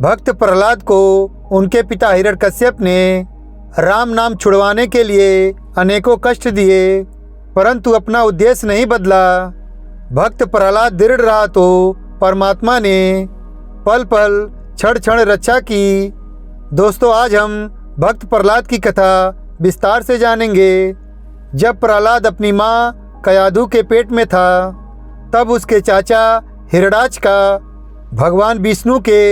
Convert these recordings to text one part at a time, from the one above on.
भक्त प्रहलाद को उनके पिता हिरण्यकश्यप ने राम नाम छुड़वाने के लिए अनेकों कष्ट दिए, परंतु अपना उद्देश्य नहीं बदला। भक्त प्रहलाद दृढ़ रहा तो परमात्मा ने पल पल क्षण क्षण रक्षा की। दोस्तों, आज हम भक्त प्रहलाद की कथा विस्तार से जानेंगे। जब प्रहलाद अपनी माँ कयाधु के पेट में था, तब उसके चाचा हिरण्याक्ष का भगवान विष्णु के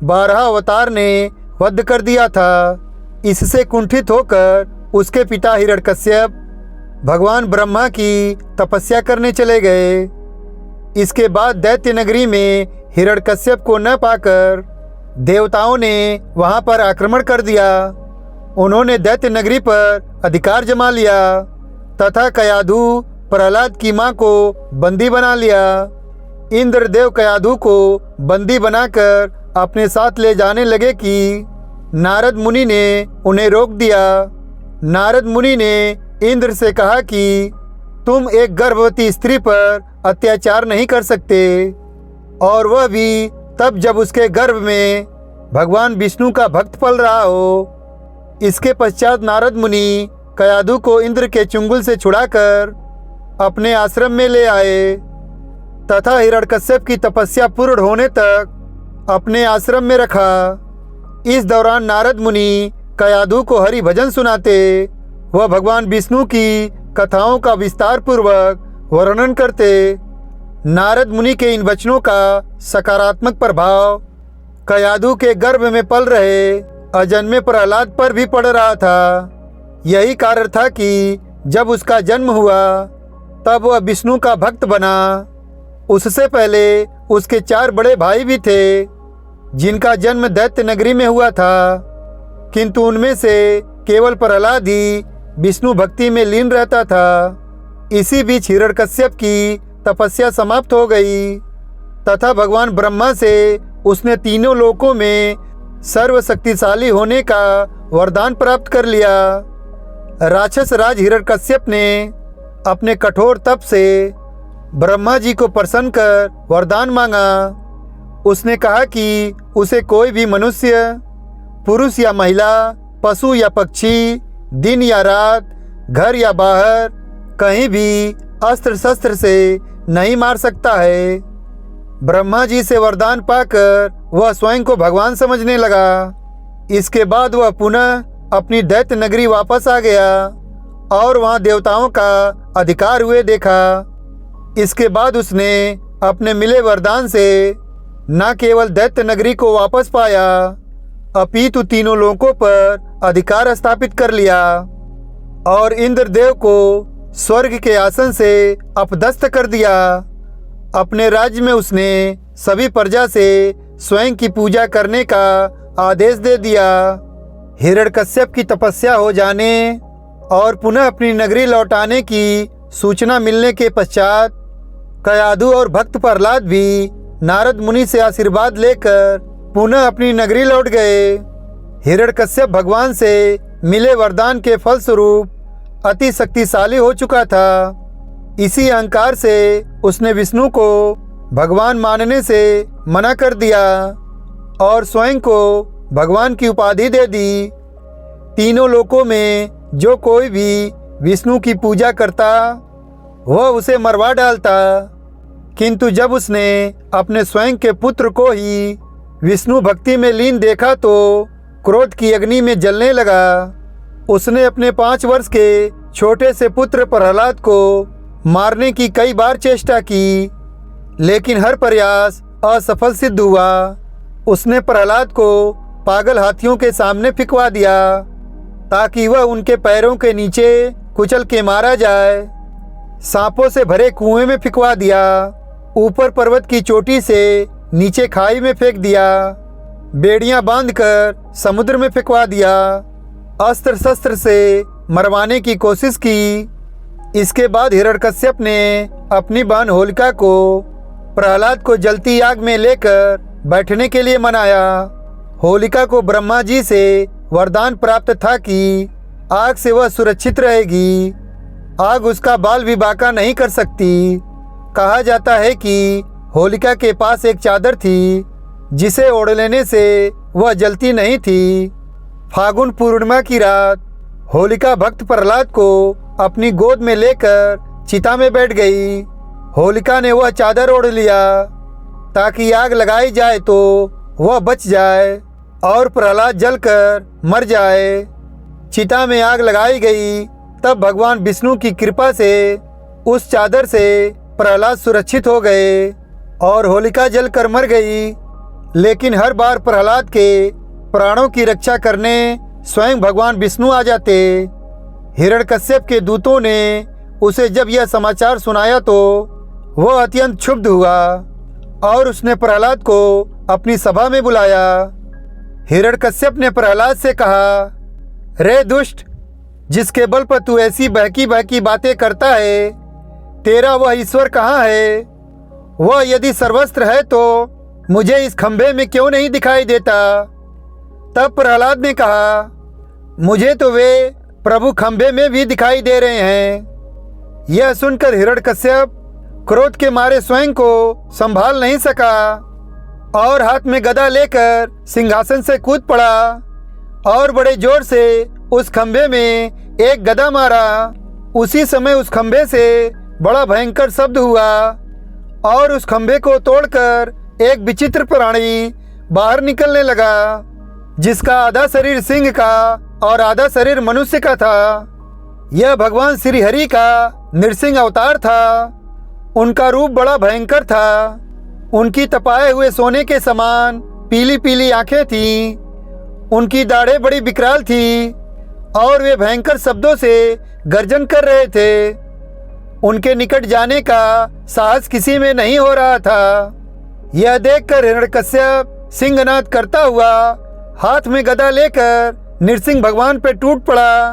12 अवतार ने वध कर दिया था। इससे कुंठित होकर उसके पिता हिरण्यकश्यप भगवान ब्रह्मा की तपस्या करने चले गए। इसके बाद दैत्य नगरी में हिरण्यकश्यप को न पाकर देवताओं ने वहां पर आक्रमण कर दिया। उन्होंने दैत्य नगरी पर अधिकार जमा लिया तथा कयाधु प्रहलाद की मां को बंदी बना लिया। इंद्रदेव कयाधु को बंदी बनाकर अपने साथ ले जाने लगे कि नारद मुनि ने उन्हें रोक दिया। नारद मुनि ने इंद्र से कहा कि तुम एक गर्भवती स्त्री पर अत्याचार नहीं कर सकते, और वह भी तब जब उसके गर्भ में भगवान विष्णु का भक्त पल रहा हो। इसके पश्चात नारद मुनि कयाधु को इंद्र के चुंगल से छुड़ाकर अपने आश्रम में ले आए तथा हिरण्यकश्यप की तपस्या पूर्ण होने तक अपने आश्रम में रखा। इस दौरान नारद मुनि कयाधु को हरि भजन सुनाते व भगवान विष्णु की कथाओं का विस्तार पूर्वक वर्णन करते। नारद मुनि के इन वचनों का सकारात्मक प्रभाव कयाधु के गर्भ में पल रहे अजन्मे प्रहलाद पर भी पड़ रहा था। यही कारण था कि जब उसका जन्म हुआ तब वह विष्णु का भक्त बना। उससे पहले उसके 4 बड़े भाई भी थे जिनका जन्म दैत्य नगरी में हुआ था, किंतु उनमें से केवल प्रहलाद ही विष्णु भक्ति में लीन रहता था। इसी बीच हिरण्यकश्यप की तपस्या समाप्त हो गई तथा भगवान ब्रह्मा से उसने तीनों लोकों में सर्वशक्तिशाली होने का वरदान प्राप्त कर लिया। राक्षस राज हिरण्यकश्यप ने अपने कठोर तप से ब्रह्मा जी को प्रसन्न कर वरदान मांगा। उसने कहा कि उसे कोई भी मनुष्य, पुरुष या महिला, पशु या पक्षी, दिन या रात, घर या बाहर, कहीं भी अस्त्र शस्त्र से नहीं मार सकता है। ब्रह्मा जी से वरदान पाकर वह स्वयं को भगवान समझने लगा। इसके बाद वह पुनः अपनी दैत्य नगरी वापस आ गया और वहां देवताओं का अधिकार हुए देखा। इसके बाद उसने अपने मिले वरदान से न केवल दैत्य नगरी को वापस पाया, अपितु तीनों लोकों पर अधिकार स्थापित कर लिया और इंद्रदेव को स्वर्ग के आसन से अपदस्थ कर दिया। अपने राज्य में उसने सभी प्रजा से स्वयं की पूजा करने का आदेश दे दिया। हिरण्यकश्यप की तपस्या हो जाने और पुनः अपनी नगरी लौटाने की सूचना मिलने के पश्चात कयाधु और भक्त प्रहलाद भी नारद मुनि से आशीर्वाद लेकर पुनः अपनी नगरी लौट गए। हिरण्यकश्यप भगवान से मिले वरदान के फलस्वरूप अति शक्तिशाली हो चुका था। इसी अहंकार से उसने विष्णु को भगवान मानने से मना कर दिया और स्वयं को भगवान की उपाधि दे दी। तीनों लोकों में जो कोई भी विष्णु की पूजा करता वह उसे मरवा डालता, किंतु जब उसने अपने स्वयं के पुत्र को ही विष्णु भक्ति में लीन देखा तो क्रोध की अग्नि में जलने लगा। उसने अपने 5 वर्ष के छोटे से पुत्र प्रहलाद को मारने की कई बार चेष्टा की, लेकिन हर प्रयास असफल सिद्ध हुआ। उसने प्रहलाद को पागल हाथियों के सामने फिकवा दिया ताकि वह उनके पैरों के नीचे कुचल के मारा जाए। सांपों से भरे कुएं में फिकवा दिया, ऊपर पर्वत की चोटी से नीचे खाई में फेंक दिया, बेड़ियां बांधकर समुद्र में फेंकवा दिया, अस्त्र शस्त्र से मरवाने की कोशिश की। इसके बाद हिरण्यकश्यप ने अपनी बहन होलिका को प्रहलाद को जलती आग में लेकर बैठने के लिए मनाया। होलिका को ब्रह्मा जी से वरदान प्राप्त था कि आग से वह सुरक्षित रहेगी, आग उसका बाल भी बांका नहीं कर सकती। कहा जाता है कि होलिका के पास एक चादर थी जिसे ओढ़ लेने से वह जलती नहीं थी। फागुन पूर्णिमा की रात होलिका भक्त प्रहलाद को अपनी गोद में लेकर चिता में बैठ गई। होलिका ने वह चादर ओढ़ लिया ताकि आग लगाई जाए तो वह बच जाए और प्रहलाद जलकर मर जाए। चिता में आग लगाई गई, तब भगवान विष्णु की कृपा से उस चादर से प्रहलाद सुरक्षित हो गए और होलिका जलकर मर गई। लेकिन हर बार प्रहलाद के प्राणों की रक्षा करने स्वयं भगवान विष्णु आ जाते। हिरण्यकश्यप के दूतों ने उसे जब यह समाचार सुनाया तो वह अत्यंत क्षुब्ध हुआ और उसने प्रहलाद को अपनी सभा में बुलाया। हिरण्यकश्यप ने प्रहलाद से कहा, रे दुष्ट, जिसके बल पर तू ऐसी बहकी बहकी बातें करता है, तेरा वह ईश्वर कहाँ है? वह यदि सर्वस्त्र है तो मुझे इस खंभे में क्यों नहीं दिखाई देता? तब प्रहलाद ने कहा, मुझे तो वे प्रभु खंभे में भी दिखाई दे रहे हैं। यह सुनकर हिरण्यकश्यप क्रोध के मारे स्वयं को संभाल नहीं सका और हाथ में गदा लेकर सिंहासन से कूद पड़ा और बड़े जोर से उस खंभे में एक गदा मारा। उसी समय उस खंभे से बड़ा भयंकर शब्द हुआ और उस खंभे को तोड़कर एक विचित्र प्राणी बाहर निकलने लगा, जिसका आधा शरीर सिंह का और आधा शरीर मनुष्य का था। यह भगवान श्री हरि का नृसिंह अवतार था। उनका रूप बड़ा भयंकर था। उनकी तपाए हुए सोने के समान पीली पीली आंखें थीं। उनकी दाढ़ें बड़ी विकराल थी और वे भयंकर शब्दों से गर्जन कर रहे थे। उनके निकट जाने का साहस किसी में नहीं हो रहा था। यह देखकर हिरण्यकश्यप सिंहनाद करता हुआ हाथ में गदा लेकर नृसिंह भगवान पर टूट पड़ा।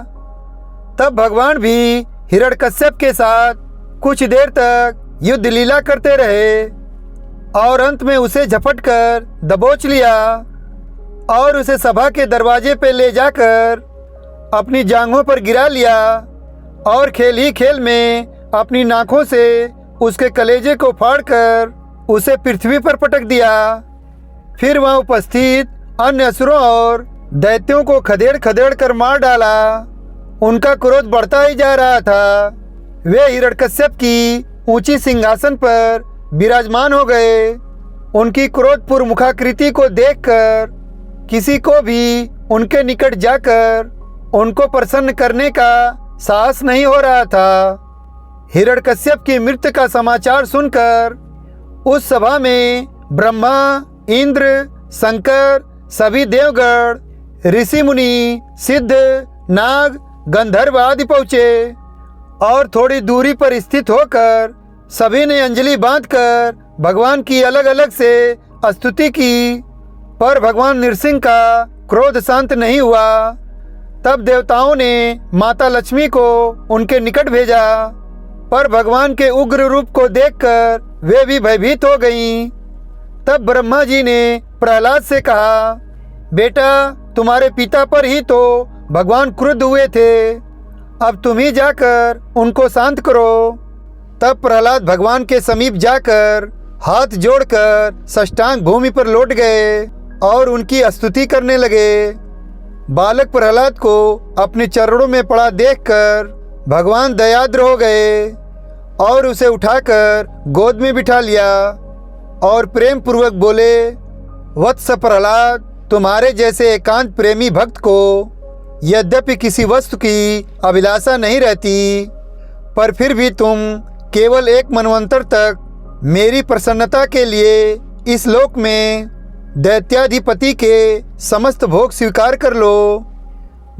तब भगवान भी हिरण्यकश्यप के साथ कुछ देर तक युद्ध लीला करते रहे और अंत में उसे झपट कर दबोच लिया और उसे सभा के दरवाजे पे ले जाकर अपनी जांघों पर गिरा लिया और खेल ही खेल में अपनी नाखों से उसके कलेजे को फाड़कर उसे पृथ्वी पर पटक दिया। फिर वहाँ उपस्थित अन्य असुरों और दैत्यों को खदेड़ खदेड़ कर मार डाला। उनका क्रोध बढ़ता ही जा रहा था। वे हिरण्यकश्यप की ऊंची सिंहासन पर विराजमान हो गए। उनकी क्रोधपूर्ण मुखाकृति को देखकर किसी को भी उनके निकट जाकर उनको प्रसन्न करने का साहस नहीं हो रहा था। हिरण्यकश्यप की मृत्यु का समाचार सुनकर उस सभा में ब्रह्मा, इंद्र, शंकर, सभी देवगण, ऋषि मुनि, सिद्ध, नाग, गंधर्व आदि पहुँचे और थोड़ी दूरी पर स्थित होकर सभी ने अंजलि बांधकर भगवान की अलग अलग से स्तुति की, पर भगवान नृसिंह का क्रोध शांत नहीं हुआ। तब देवताओं ने माता लक्ष्मी को उनके निकट भेजा, पर भगवान के उग्र रूप को देखकर वे भी भयभीत हो गईं। तब ब्रह्मा जी ने प्रहलाद से कहा, बेटा, तुम्हारे पिता पर ही तो भगवान क्रुद्ध हुए थे। अब तुम ही जाकर उनको शांत करो। तब प्रहलाद भगवान के समीप जाकर हाथ जोड़कर साष्टांग भूमि पर लौट गए और उनकी स्तुति करने लगे। बालक प्रहलाद को अपने चरणों में पड़ा देखकर भगवान दयाद्र हो गए और उसे उठाकर गोद में बिठा लिया और प्रेम पूर्वक बोले, वत्स प्रहलाद, तुम्हारे जैसे एकांत प्रेमी भक्त को यद्यपि किसी वस्तु की अभिलाषा नहीं रहती, पर फिर भी तुम केवल एक मनवंतर तक मेरी प्रसन्नता के लिए इस लोक में दैत्याधिपति के समस्त भोग स्वीकार कर लो।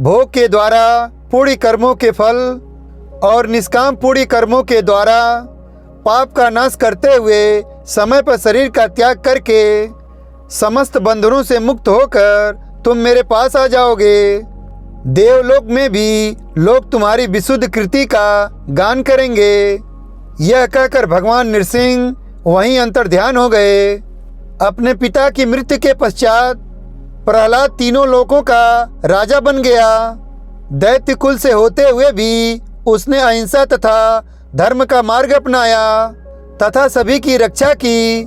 भोग के द्वारा पुण्य कर्मों के फल और निष्काम पुण्य कर्मों के द्वारा पाप का नाश करते हुए समय पर शरीर का त्याग करके समस्त बंधनों से मुक्त होकर तुम मेरे पास आ जाओगे। देवलोक में भी लोग तुम्हारी विशुद्ध कृति का गान करेंगे। यह कहकर भगवान नृसिंह वहीं अंतर्ध्यान हो गए। अपने पिता की मृत्यु के पश्चात प्रहलाद तीनों लोकों का राजा बन गया। दैत्य कुल से होते हुए भी उसने अहिंसा तथा धर्म का मार्ग अपनाया तथा सभी की रक्षा की।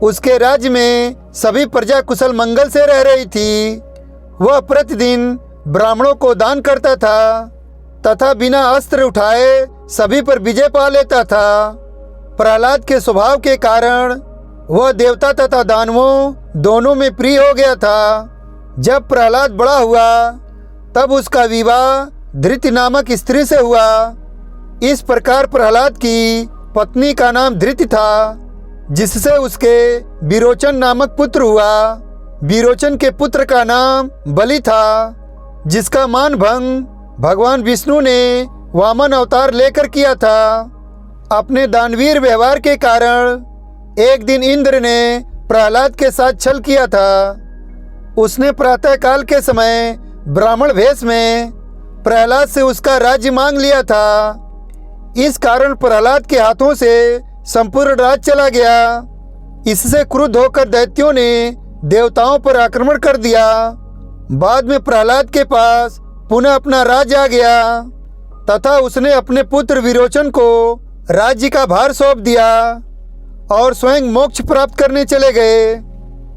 उसके राज्य में सभी प्रजा कुशल मंगल से रह रही थी। वह प्रतिदिन ब्राह्मणों को दान करता था तथा बिना अस्त्र उठाए सभी पर विजय पा लेता था। प्रहलाद के स्वभाव के कारण वह देवता तथा दानवों दोनों में प्रिय हो गया था। जब प्रहलाद बड़ा हुआ तब उसका विवाह धृति नामक स्त्री से हुआ। इस प्रकार प्रहलाद की पत्नी का नाम धृति था, जिससे उसके विरोचन नामक पुत्र हुआ। विरोचन के पुत्र का नाम बलि था, जिसका मान भंग भगवान विष्णु ने वामन अवतार लेकर किया था। अपने दानवीर व्यवहार के कारण एक दिन इंद्र ने प्रहलाद के साथ छल किया था। उसने प्रातःकाल के समय ब्राह्मण वेश में प्रहलाद से उसका राज्य मांग लिया था। इस कारण प्रहलाद के हाथों से संपूर्ण राज्य चला गया। इससे क्रुद्ध होकर दैत्यों ने देवताओं पर आक्रमण कर दिया। बाद में प्रहलाद के पास पुनः अपना राज्य आ गया तथा उसने अपने पुत्र विरोचन को राज्य का भार सौंप दिया और स्वयं मोक्ष प्राप्त करने चले गए।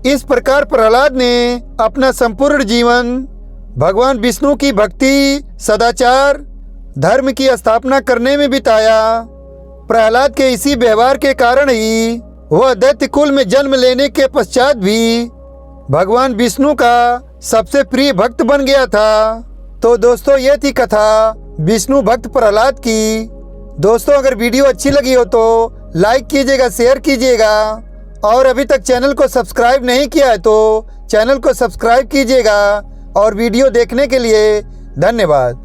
इस प्रकार प्रहलाद ने अपना संपूर्ण जीवन भगवान विष्णु की भक्ति, सदाचार, धर्म की स्थापना करने में बिताया। प्रहलाद के इसी व्यवहार के कारण ही वह दैत्य कुल में जन्म लेने के पश्चात भी भगवान विष्णु का सबसे प्रिय भक्त बन गया था। तो दोस्तों, ये थी कथा विष्णु भक्त प्रहलाद की। दोस्तों, अगर वीडियो अच्छी लगी हो तो लाइक कीजिएगा, शेयर कीजिएगा और अभी तक चैनल को सब्सक्राइब नहीं किया है तो चैनल को सब्सक्राइब कीजिएगा। और वीडियो देखने के लिए धन्यवाद।